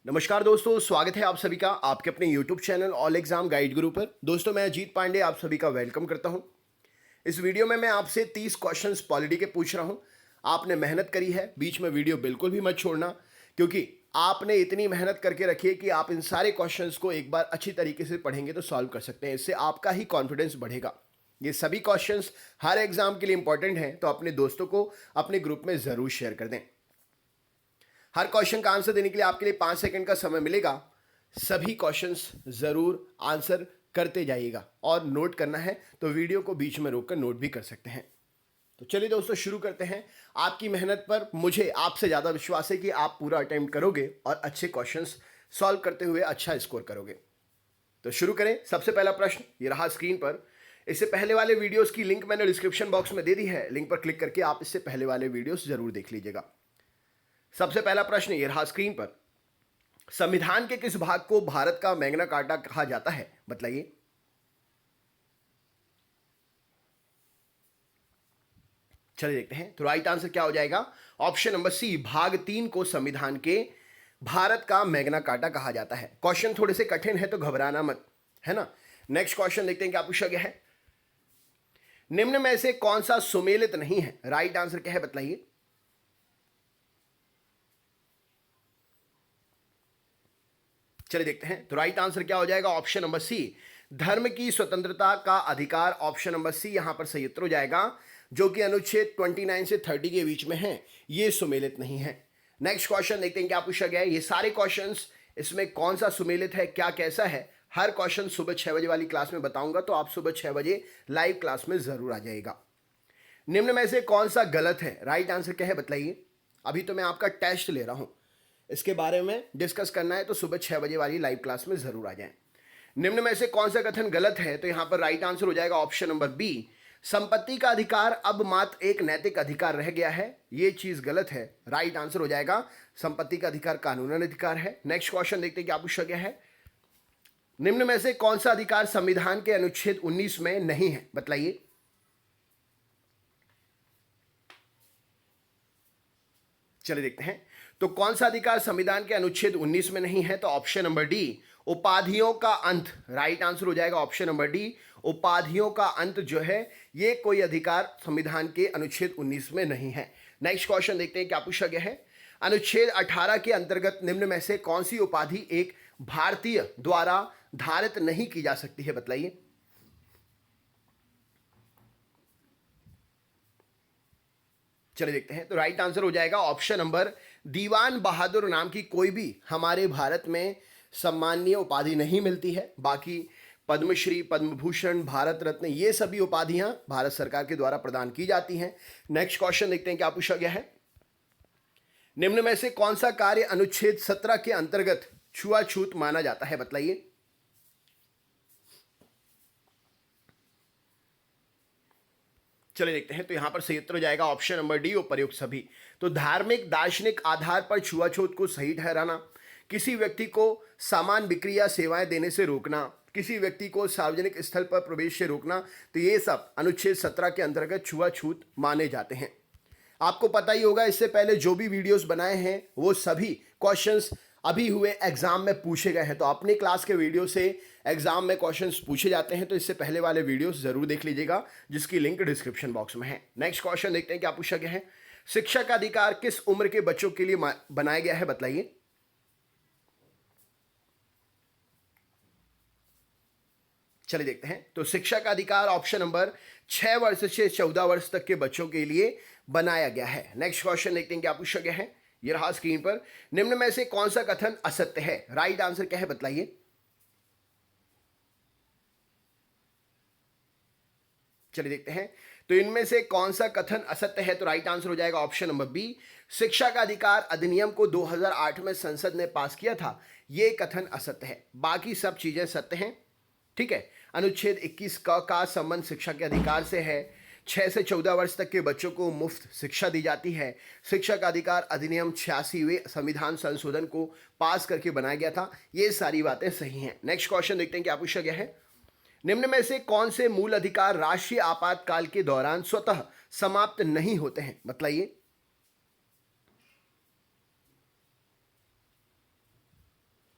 नमस्कार दोस्तों, स्वागत है आप सभी का आपके अपने YouTube channel all exam guide गुरु पर। दोस्तों, मैं अजीत पांडे आप सभी का वेलकम करता हूं। इस वीडियो में मैं आपसे 30 क्वेश्चंस पॉलिटी के पूछ रहा हूं। आपने मेहनत करी है, बीच में वीडियो बिल्कुल भी मत छोड़ना, क्योंकि आपने इतनी मेहनत करके रखी है कि आप इन सारे क्वेश्चंस को एक बार अच्छी तरीके से पढ़ेंगे तो सॉल्व कर सकते हैं। इससे आपका ही कॉन्फिडेंस बढ़ेगा। ये सभी क्वेश्चंस हर एग्जाम के लिए इंपॉर्टेंट हैं, तो अपने दोस्तों को अपने ग्रुप में ज़रूर शेयर कर दें। हर क्वेश्चन का आंसर देने के लिए आपके लिए 5 सेकंड का समय मिलेगा। सभी क्वेश्चंस जरूर आंसर करते जाइएगा और नोट करना है तो वीडियो को बीच में रोककर नोट भी कर सकते हैं। तो चलिए दोस्तों, शुरू करते हैं। आपकी मेहनत पर मुझे आपसे ज़्यादा विश्वास है कि आप पूरा अटेम्प्ट करोगे और अच्छे क्वेश्चंस सॉल्व करते हुए अच्छा स्कोर करोगे। तो शुरू करें। सबसे पहला प्रश्न ये रहा स्क्रीन पर। इससे पहले वाले वीडियोस की लिंक मैंने डिस्क्रिप्शन बॉक्स में दे दी है। लिंक पर क्लिक करके आप इससे पहले वाले वीडियोस जरूर देख लीजिएगा। सबसे पहला प्रश्न ये रहा स्क्रीन पर। संविधान के किस भाग को भारत का मैग्ना कार्टा कहा जाता है? बताइए। चलिए देखते हैं। तो राइट आंसर क्या हो जाएगा? ऑप्शन नंबर सी, भाग 3 को संविधान के भारत का मैग्ना कार्टा कहा जाता है। क्वेश्चन थोड़े से कठिन है तो घबराना मत, है ना। नेक्स्ट क्वेश्चन देखते हैं क्या पूछा गया है। निम्न में से कौन सा सुमेलित नहीं है? राइट आंसर क्या है बताइए। चलिए देखते हैं। तो राइट आंसर क्या हो जाएगा? ऑप्शन नंबर सी, धर्म की स्वतंत्रता का अधिकार। ऑप्शन नंबर सी यहां पर सही उत्तर हो जाएगा, जो कि अनुच्छेद 29 से 30 के बीच में है। ये सुमेलित नहीं है। नेक्स्ट क्वेश्चन देखते हैं क्या पूछा गया है। ये सारे क्वेश्चंस, इसमें कौन सा सुमेलित है, क्या कैसा है, हर क्वेश्चन सुबह 6 बजे वाली क्लास में बताऊंगा, तो आप सुबह 6 बजे लाइव क्लास में जरूर आ जाएगा। निम्न में से कौन सा गलत है? राइट आंसर क्या है बताइए। अभी तो मैं आपका टेस्ट ले रहा हूं, इसके बारे में डिस्कस करना है तो सुबह 6 बजे वाली लाइव क्लास में जरूर आ जाएं। निम्न में से कौन सा कथन गलत है? तो यहां पर राइट आंसर हो जाएगा ऑप्शन नंबर बी, संपत्ति का अधिकार अब मात्र एक नैतिक अधिकार रह गया है। यह चीज गलत है। राइट आंसर हो जाएगा, संपत्ति का अधिकार कानूनन अधिकार है। नेक्स्ट क्वेश्चन देखते हैं क्या पूछा गया है। निम्न में से कौन सा अधिकार संविधान के अनुच्छेद 19 में नहीं है? बताइए। चलिए देखते हैं। तो कौन सा अधिकार संविधान के अनुच्छेद 19 में नहीं है? तो ऑप्शन नंबर डी, उपाधियों का अंत। राइट आंसर हो जाएगा ऑप्शन नंबर डी, उपाधियों का अंत जो है, ये कोई अधिकार संविधान के अनुच्छेद 19 में नहीं है। नेक्स्ट क्वेश्चन देखते हैं क्या पूछा गया है। अनुच्छेद 18 के अंतर्गत निम्न में से कौन सी उपाधि एक भारतीय द्वारा धारित नहीं की जा सकती है? बताइए। चलिए देखते हैं। तो राइट आंसर हो जाएगा ऑप्शन नंबर, दीवान बहादुर नाम की कोई भी हमारे भारत में सम्माननीय उपाधि नहीं मिलती है। बाकी पद्मश्री, पद्म भूषण, भारत रत्न, ये सभी उपाधियां भारत सरकार के द्वारा प्रदान की जाती हैं। नेक्स्ट क्वेश्चन देखते हैं क्या पूछा गया है। निम्न में से कौन सा कार्य अनुच्छेद 17 के अंतर्गत छुआछूत माना जाता है? बताइए। चलिए देखते हैं। तो यहां पर सही उत्तर हो जाएगा ऑप्शन नंबर डी, उपर्युक्त सभी। तो धार्मिक दार्शनिक आधार पर छुआछूत को सही ठहराना, किसी व्यक्ति को सामान बिक्री या सेवाएं देने से रोकना, किसी व्यक्ति को सार्वजनिक स्थल पर प्रवेश से रोकना, तो ये सब अनुच्छेद 17 के अंतर्गत छुआछूत माने जाते हैं। आपको पता ही होगा, इससे पहले जो भी वीडियोस बनाए हैं वो सभी क्वेश्चंस अभी हुए एग्जाम में पूछे गए हैं। तो अपनी क्लास के वीडियो से एग्जाम में क्वेश्चंस पूछे जाते हैं, तो इससे पहले वाले वीडियोस जरूर देख लीजिएगा, जिसकी लिंक डिस्क्रिप्शन बॉक्स में है। नेक्स्ट क्वेश्चन देखते हैं क्या पूछा गया है। शिक्षा का अधिकार किस उम्र के बच्चों के लिए बनाया गया है? बताइए। चलिए देखते हैं। तो शिक्षा का अधिकार ऑप्शन नंबर 6 वर्ष से 14 वर्ष तक के बच्चों के लिए बनाया गया है। नेक्स्ट क्वेश्चन देखते हैं क्या पूछा गया है। ये रहा स्क्रीन पर। निम्न में से कौन सा कथन असत्य है? राइट आंसर क्या है बताइए। चलिए देखते हैं। तो इनमें से कौन सा कथन असत्य है? तो राइट आंसर हो जाएगा ऑप्शन नंबर बी, शिक्षा का अधिकार अधिनियम को 2008 में संसद ने पास किया था, यह कथन असत्य है। बाकी सब चीजें सत्य हैं। ठीक है। अनुच्छेद 21 का संबंध शिक्षा के अधिकार से है। 6 से 14 वर्ष तक के बच्चों को मुफ्त शिक्षा दी जाती है। शिक्षा का अधिकार अधिनियम 86वें संविधान संशोधन को पास करके बनाया गया था। ये सारी बातें सही हैं। नेक्स्ट क्वेश्चन देखते हैं क्या पूछा गया है। निम्न में से कौन से मूल अधिकार राष्ट्रीय आपातकाल के दौरान स्वतः समाप्त नहीं होते हैं? बताइए।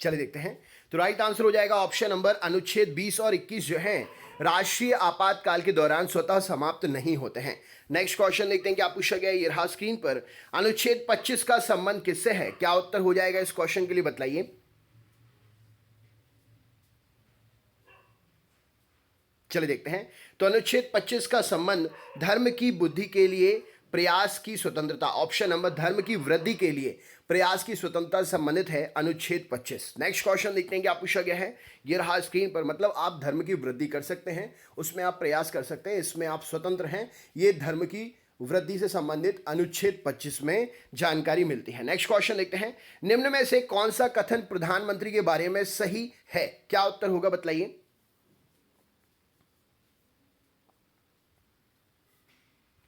चलिए देखते हैं। तो राइट आंसर हो जाएगा ऑप्शन नंबर अनुच्छेद 20 और 21 जो हैं राष्ट्रीय आपातकाल के दौरान स्वतः समाप्त नहीं होते हैं। नेक्स्ट क्वेश्चन देखते हैं क्या पूछा गया है। ये रहा स्क्रीन पर। अनुच्छेद 25 का संबंध किससे है? क्या उत्तर हो जाएगा इस क्वेश्चन के लिए, बताइए। चलिए देखते हैं। तो अनुच्छेद 25 का संबंध धर्म की बुद्धि के लिए प्रयास की स्वतंत्रता, ऑप्शन नंबर धर्म की वृद्धि के लिए प्रयास की स्वतंत्रता से संबंधित है अनुच्छेद 25। नेक्स्ट क्वेश्चन देखते हैं क्या पूछा गया है। ये रहा स्क्रीन पर। मतलब आप धर्म की वृद्धि कर सकते हैं, उसमें आप प्रयास कर सकते हैं, इसमें आप स्वतंत्र हैं। ये धर्म की वृद्धि से संबंधित अनुच्छेद 25 में जानकारी मिलती है। नेक्स्ट क्वेश्चन देखते हैं। निम्न में से कौन सा कथन प्रधानमंत्री के बारे में सही है? क्या उत्तर होगा, बताइए।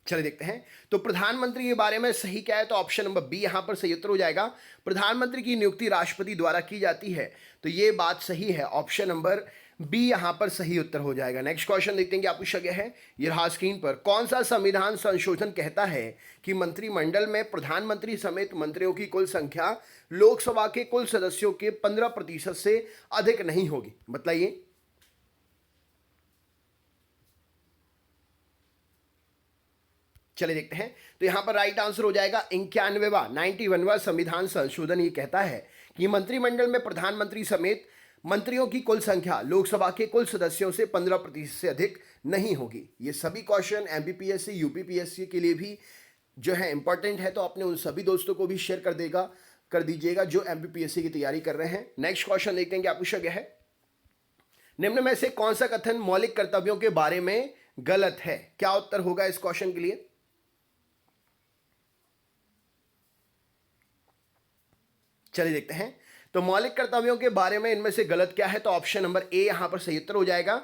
चलिए देखते हैं। तो प्रधानमंत्री के बारे में सही क्या है? तो ऑप्शन नंबर बी यहां पर सही उत्तर हो जाएगा। प्रधानमंत्री की नियुक्ति राष्ट्रपति द्वारा की जाती है, तो ये बात सही है। ऑप्शन नंबर बी यहां पर सही उत्तर हो जाएगा। नेक्स्ट क्वेश्चन देखते हैं क्या पूछा गया है। ये रहा स्क्रीन पर। कौन सा संविधान संशोधन कहता है कि मंत्रिमंडल में प्रधानमंत्री समेत मंत्रियों की कुल संख्या लोकसभा के कुल सदस्यों के 15% से अधिक नहीं होगी? बताइए। चलिए देखते हैं। तो यहां पर राइट आंसर हो जाएगा 91वां संविधान संशोधन। ये कहता है कि मंत्रिमंडल में प्रधानमंत्री समेत मंत्रियों की कुल संख्या लोकसभा के कुल सदस्यों से 15% से अधिक नहीं होगी। ये सभी क्वेश्चन एमपीपीएससी यूपीपीएससी के लिए भी जो है इंपॉर्टेंट है, तो अपने उन सभी दोस्तों को भी शेयर कर दीजिएगा जो एमपीपीएससी की तैयारी कर रहे हैं। नेक्स्ट क्वेश्चन देखते हैं क्या पूछा गया है। निम्न में से कौन सा कथन मौलिक कर्तव्यों के बारे में गलत है? क्या उत्तर होगा इस क्वेश्चन के लिए? चलिए देखते हैं। तो मौलिक कर्तव्यों के बारे में इनमें से गलत क्या है? तो ऑप्शन नंबर ए यहां पर सही उत्तर हो जाएगा।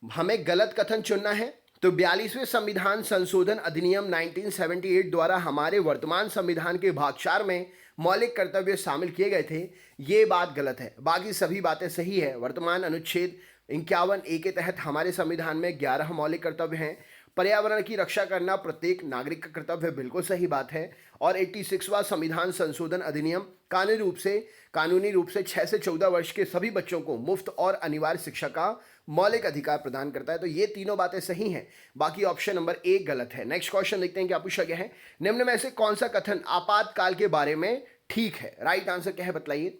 हमें गलत कथन चुनना है। तो 42वें संविधान संशोधन अधिनियम 1978 द्वारा हमारे वर्तमान संविधान के भाग 4 में मौलिक कर्तव्य शामिल किए गए थे, ये बात गलत है। बाकी सभी बातें सही है। वर्तमान अनुच्छेद 51A के तहत हमारे संविधान में 11 मौलिक कर्तव्य हैं। पर्यावरण की रक्षा करना प्रत्येक नागरिक का कर्तव्य है, बिल्कुल सही बात है। और 86वां संविधान संशोधन अधिनियम कानूनी रूप से 6 से 14 वर्ष के सभी बच्चों को मुफ्त और अनिवार्य शिक्षा का मौलिक अधिकार प्रदान करता है। तो ये तीनों बातें सही हैं। बाकी ऑप्शन नंबर ए गलत है। नेक्स्ट क्वेश्चन देखते हैं क्या पूछा गया है। निम्न में से कौन सा कथन आपातकाल के बारे में ठीक है? राइट आंसर क्या है, बताइए।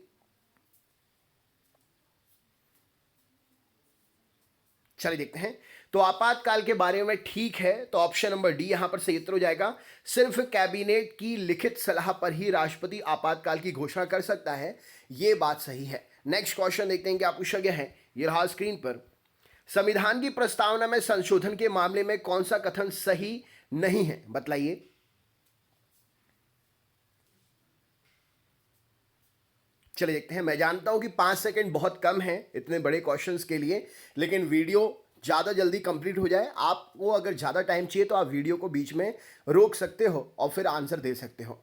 चलिए देखते हैं। तो आपातकाल के बारे में ठीक है, तो ऑप्शन नंबर डी यहां पर सही उत्तर हो जाएगा। सिर्फ कैबिनेट की लिखित सलाह पर ही राष्ट्रपति आपातकाल की घोषणा कर सकता है, यह बात सही है। नेक्स्ट क्वेश्चन देखते हैं क्या पूछा गया है। यह रहा स्क्रीन पर। संविधान की प्रस्तावना में संशोधन के मामले में कौन सा कथन सही नहीं है? बतलाइए। चलिए देखते हैं। मैं जानता हूं कि 5 सेकंड बहुत कम है इतने बड़े क्वेश्चंस के लिए, लेकिन वीडियो ज़्यादा जल्दी कंप्लीट हो जाए। आपको अगर ज़्यादा टाइम चाहिए तो आप वीडियो को बीच में रोक सकते हो और फिर आंसर दे सकते हो,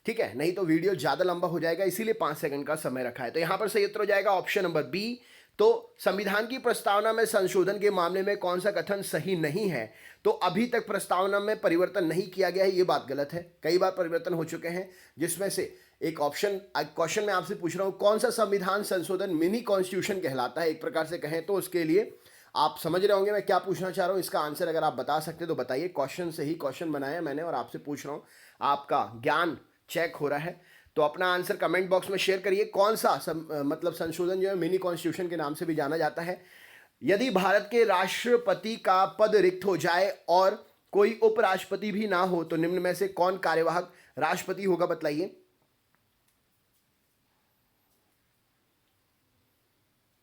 ठीक है। नहीं तो वीडियो ज़्यादा लंबा हो जाएगा, इसीलिए 5 सेकंड का समय रखा है। तो यहाँ पर सही उत्तर हो जाएगा ऑप्शन नंबर बी। तो संविधान की प्रस्तावना में संशोधन के मामले में कौन सा कथन सही नहीं है? तो अभी तक प्रस्तावना में परिवर्तन नहीं किया गया है, ये बात गलत है। कई बार परिवर्तन हो चुके हैं, जिसमें से एक क्वेश्चन मैं आपसे पूछ रहा हूँ, कौन सा संविधान संशोधन मिनी कॉन्स्टिट्यूशन कहलाता है? एक प्रकार से कहें तो उसके लिए आप समझ रहे होंगे मैं क्या पूछना चाह रहा हूँ। इसका आंसर अगर आप बता सकते तो बताइए। क्वेश्चन से ही क्वेश्चन बनाया मैंने और आपसे पूछ रहा हूँ, आपका ज्ञान चेक हो रहा है। तो अपना आंसर कमेंट बॉक्स में शेयर करिए। कौन सा मतलब संशोधन जो है मिनी कॉन्स्टिट्यूशन के नाम से भी जाना जाता है। यदि भारत के राष्ट्रपति का पद रिक्त हो जाए और कोई उपराष्ट्रपति भी ना हो, तो निम्न में से कौन कार्यवाहक राष्ट्रपति होगा? बतलाइए।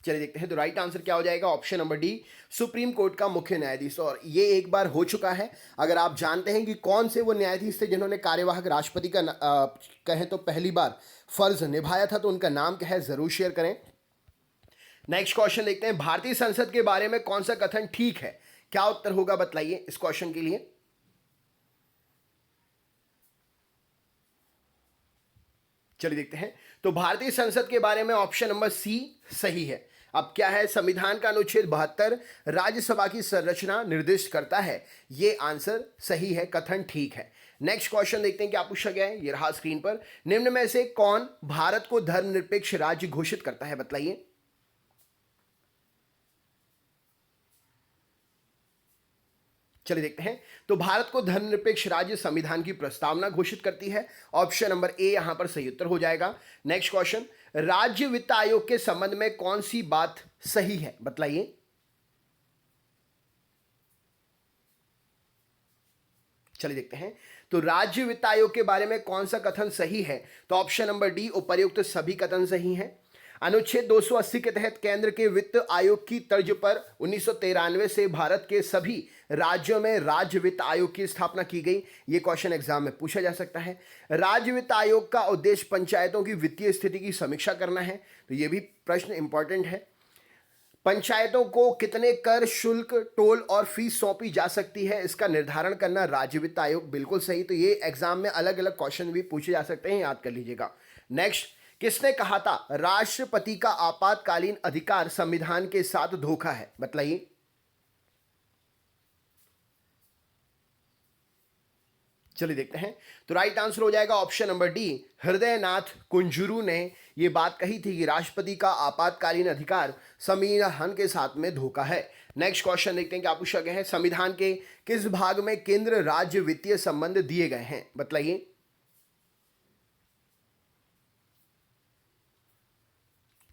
चलिए देखते हैं। तो राइट आंसर क्या हो जाएगा? Option number D, supreme court का मुख्य न्यायाधीश। और ये एक बार हो चुका है। अगर आप जानते हैं कि कौन से वो न्यायाधीश थे जिन्होंने कार्यवाहक राष्ट्रपति का कहें तो पहली बार फर्ज निभाया था, तो उनका नाम क्या है जरूर शेयर करें। नेक्स्ट क्वेश्चन देखते हैं। भारतीय संसद के बारे में कौन सा कथन ठीक है? क्या उत्तर होगा, बतलाइए इस क्वेश्चन के लिए। चलिए देखते हैं। तो भारतीय संसद के बारे में ऑप्शन नंबर सी सही है। अब क्या है? संविधान का अनुच्छेद 72 राज्यसभा की संरचना निर्दिष्ट करता है, ये आंसर सही है, कथन ठीक है। नेक्स्ट क्वेश्चन देखते हैं क्या पूछा गया है, ये रहा स्क्रीन पर। निम्न में से कौन भारत को धर्मनिरपेक्ष राज्य घोषित करता है, बताइए। चलिए देखते हैं। तो भारत को धर्मनिरपेक्ष राज्य संविधान की प्रस्तावना घोषित करती है। ऑप्शन नंबर ए यहां पर सही उत्तर हो जाएगा। नेक्स्ट क्वेश्चन, राज्य वित्त आयोग के संबंध में कौन सी बात सही है, बतलाइए। चलिए देखते हैं। तो राज्य वित्त आयोग के बारे में कौन सा कथन सही है, तो ऑप्शन नंबर डी उपर्युक्त सभी कथन सही हैं। अनुच्छेद 280 के तहत केंद्र के वित्त आयोग की तर्ज पर 1993 से भारत के सभी राज्यों में राज्य वित्त आयोग की स्थापना की गई। ये क्वेश्चन एग्जाम में पूछा जा सकता है। राज्य वित्त आयोग का उद्देश्य पंचायतों की वित्तीय स्थिति की समीक्षा करना है, तो ये भी प्रश्न इंपॉर्टेंट है। पंचायतों को कितने कर, शुल्क, टोल और फीस सौंपी जा सकती है, इसका निर्धारण करना राज्य वित्त आयोग, बिल्कुल सही। तो ये एग्जाम में अलग अलग क्वेश्चन भी पूछे जा सकते हैं, याद कर लीजिएगा। नेक्स्ट, किसने कहा था राष्ट्रपति का आपातकालीन अधिकार संविधान के साथ धोखा है, बतलाइए। चलिए देखते हैं। तो राइट आंसर हो जाएगा option number D, Hridaynath Kunzru ने यह बात कही थी कि राष्ट्रपति का आपातकालीन अधिकार संविधान के साथ में धोखा है। नेक्स्ट क्वेश्चन देखते हैं क्या पूछा गया है। संविधान के किस भाग में केंद्र राज्य वित्तीय संबंध दिए गए हैं, बतलाइए।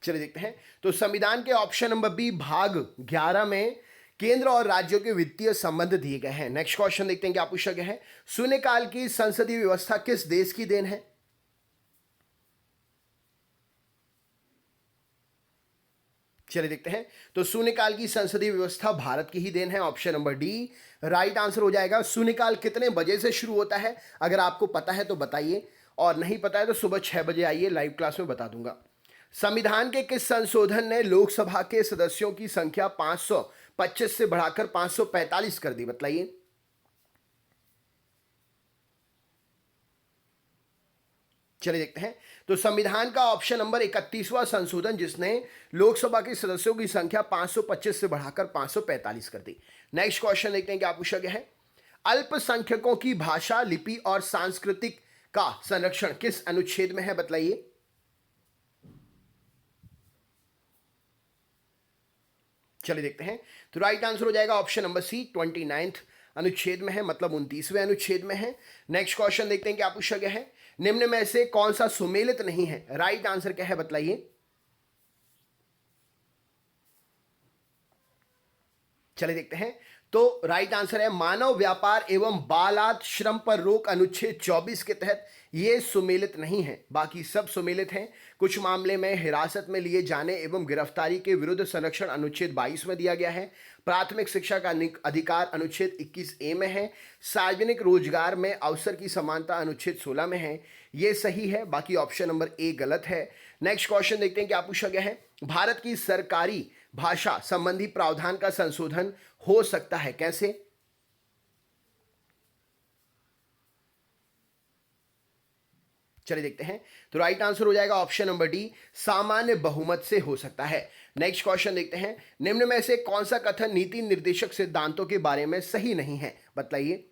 चलिए देखते हैं। तो संविधान के ऑप्शन नंबर बी भाग 11 में केंद्र और राज्यों के वित्तीय संबंध दिए गए हैं। नेक्स्ट क्वेश्चन देखते हैं क्या पूछा गया है। शून्यकाल की संसदीय व्यवस्था किस देश की देन है। चलिए देखते हैं। तो शून्यकाल की संसदीय व्यवस्था भारत की ही देन है। Option number D right answer हो जाएगा। शून्यकाल कितने बजे से शुरू होता है, अगर आपको पता है तो बताइए, और नहीं पता है तो सुबह 6 बजे आइए, लाइव क्लास में बता दूंगा। संविधान के किस संशोधन ने लोकसभा के सदस्यों की संख्या 525 से बढ़ाकर 545 कर दी, बताइए। चलिए देखते हैं। तो संविधान का ऑप्शन नंबर 31वां संशोधन जिसने लोकसभा के सदस्यों की संख्या 525 से बढ़ाकर 545 कर दी। नेक्स्ट क्वेश्चन देखते हैं क्या पूछा गया है। अल्पसंख्यकों की भाषा, लिपि और सांस्कृतिक का संरक्षण किस अनुच्छेद में है, बतलाइए। चलिए देखते हैं। तो राइट आंसर हो जाएगा ऑप्शन नंबर सी 29 अनुच्छेद में है, मतलब 29वें अनुच्छेद में है। नेक्स्ट क्वेश्चन देखते हैं क्या पूछा गया है। निम्न में से कौन सा सुमेलित नहीं है, राइट आंसर क्या है, बतलाइए। चलिए देखते हैं। तो राइट आंसर है मानव व्यापार एवं बालात श्रम पर रोक अनुच्छेद 24 के तहत ये सुमेलित नहीं है, बाकी सब सुमेलित हैं। कुछ मामले में हिरासत में लिए जाने एवं गिरफ्तारी के विरुद्ध संरक्षण अनुच्छेद 22 में दिया गया है। प्राथमिक शिक्षा का अधिकार अनुच्छेद 21A में है। सार्वजनिक रोजगार में अवसर की समानता अनुच्छेद 16 में है। ये सही है, बाकी ऑप्शन नंबर ए गलत है। नेक्स्ट क्वेश्चन देखते हैं क्या पूछा गया है। भारत की सरकारी भाषा संबंधी प्रावधान का संशोधन हो सकता है, कैसे। चलिए देखते हैं। तो राइट आंसर हो जाएगा ऑप्शन नंबर डी सामान्य बहुमत से हो सकता है। नेक्स्ट क्वेश्चन देखते हैं। निम्न में से कौन सा कथन नीति निर्देशक सिद्धांतों के बारे में सही नहीं है, बताइए।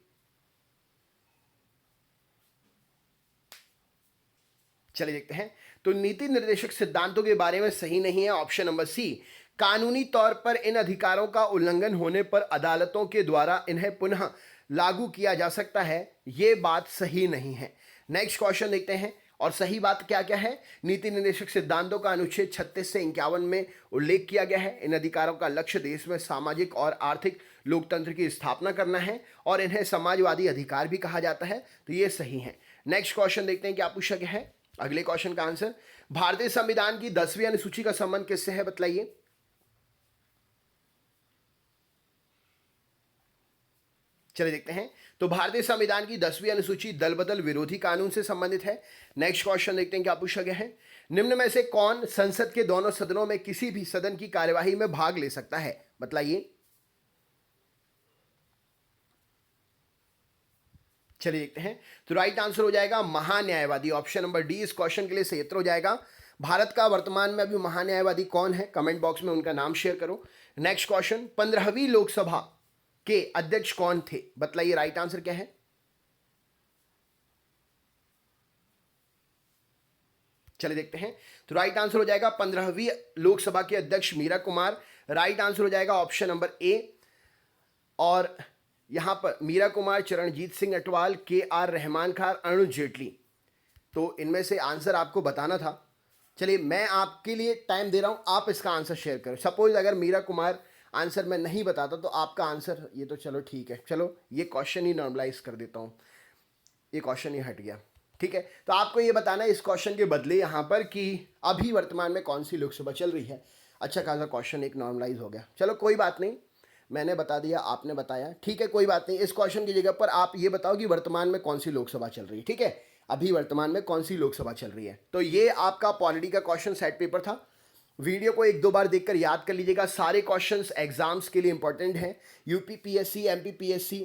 चलिए देखते हैं। तो नीति निर्देशक सिद्धांतों के बारे में सही नहीं है, ऑप्शन नंबर सी कानूनी तौर पर इन अधिकारों का उल्लंघन होने पर अदालतों के द्वारा इन्हें पुनः लागू किया जा सकता है, ये बात सही नहीं है। नेक्स्ट क्वेश्चन देखते हैं। और सही बात क्या क्या है। नीति निर्देशक सिद्धांतों का अनुच्छेद 36 से 51 में उल्लेख किया गया है। इन अधिकारों का लक्ष्य देश में सामाजिक और आर्थिक लोकतंत्र की स्थापना करना है और इन्हें समाजवादी अधिकार भी कहा जाता है, तो ये सही है। नेक्स्ट क्वेश्चन देखते हैं क्या पूछा गया है। अगले क्वेश्चन का आंसर, भारतीय संविधान की 10वीं अनुसूची का संबंध किससे है, बतलाइए। चलिए देखते हैं। तो भारतीय संविधान की 10वीं अनुसूची दल बदल विरोधी कानून से संबंधित है। नेक्स्ट क्वेश्चन देखते हैं क्या पूछा गया है। निम्न में से कौन संसद के दोनों सदनों में किसी भी सदन की कार्यवाही में भाग ले सकता है, बतलाइए। चलिए देखते हैं। तो राइट आंसर हो जाएगा महान्यायवादी, ऑप्शन नंबर डी इस क्वेश्चन के लिए सही उत्तर हो जाएगा। भारत का वर्तमान में अभी महान्यायवादी कौन है, कमेंट बॉक्स में उनका नाम शेयर करो। नेक्स्ट क्वेश्चन, 15वीं लोकसभा के अध्यक्ष कौन थे, बतलाइए। राइट आंसर क्या है। चलिए देखते हैं। तो राइट आंसर हो जाएगा 15वीं लोकसभा के अध्यक्ष मीरा कुमार। राइट आंसर हो जाएगा ऑप्शन नंबर ए। और यहां पर मीरा कुमार, चरणजीत सिंह अटवाल, KR रहमान खान, अरुण जेटली। तो इनमें से आंसर आपको बताना था। चलिए मैं आपके लिए टाइम दे रहा हूं, आप इसका आंसर शेयर करें। सपोज अगर मीरा कुमार आंसर मैं नहीं बताता तो आपका आंसर, ये तो चलो ठीक है, चलो ये क्वेश्चन ही नॉर्मलाइज कर देता हूं, ये क्वेश्चन ही हट गया, ठीक है। तो आपको ये बताना है इस क्वेश्चन के बदले यहाँ पर कि अभी वर्तमान में कौन सी लोकसभा चल रही है। अच्छा खासा क्वेश्चन एक नॉर्मलाइज हो गया, चलो कोई बात नहीं, मैंने बता दिया, आपने बताया, ठीक है कोई बात नहीं। इस क्वेश्चन की जगह पर आप ये बताओ कि वर्तमान में कौन सी लोकसभा चल रही है, ठीक है, अभी वर्तमान में कौन सी लोकसभा चल रही है। तो ये आपका पॉलिटी का क्वेश्चन सेट पेपर था। वीडियो को एक दो बार देखकर याद कर लीजिएगा, सारे क्वेश्चंस एग्जाम्स के लिए इंपॉर्टेंट हैं। यूपी PSC, MP PSC,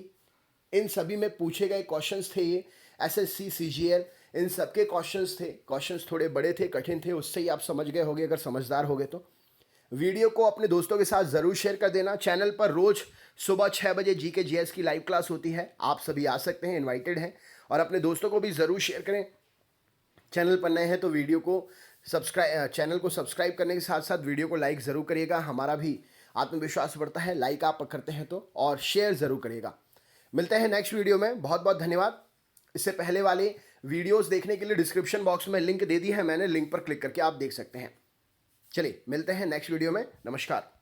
इन सभी में पूछे गए क्वेश्चंस थे ये। SSC CGL, इन सबके क्वेश्चंस थे। क्वेश्चंस थोड़े बड़े थे, कठिन थे, उससे ही आप समझ गए होगे अगर समझदार हो गए तो। वीडियो को अपने दोस्तों के साथ ज़रूर शेयर कर देना। चैनल पर रोज़ सुबह 6 बजे GK GS की लाइव क्लास होती है, आप सभी आ सकते हैं, इन्वाइटेड हैं। और अपने दोस्तों को भी ज़रूर शेयर करें। चैनल पर नए हैं तो वीडियो को चैनल को सब्सक्राइब करने के साथ साथ वीडियो को लाइक ज़रूर करिएगा, हमारा भी आत्मविश्वास बढ़ता है लाइक आप करते हैं तो, और शेयर ज़रूर करिएगा। मिलते हैं नेक्स्ट वीडियो में, बहुत बहुत धन्यवाद। इससे पहले वाले वीडियोस देखने के लिए डिस्क्रिप्शन बॉक्स में लिंक दे दी है मैंने, लिंक पर क्लिक करके आप देख सकते हैं। चलिए मिलते हैं नेक्स्ट वीडियो में, नमस्कार।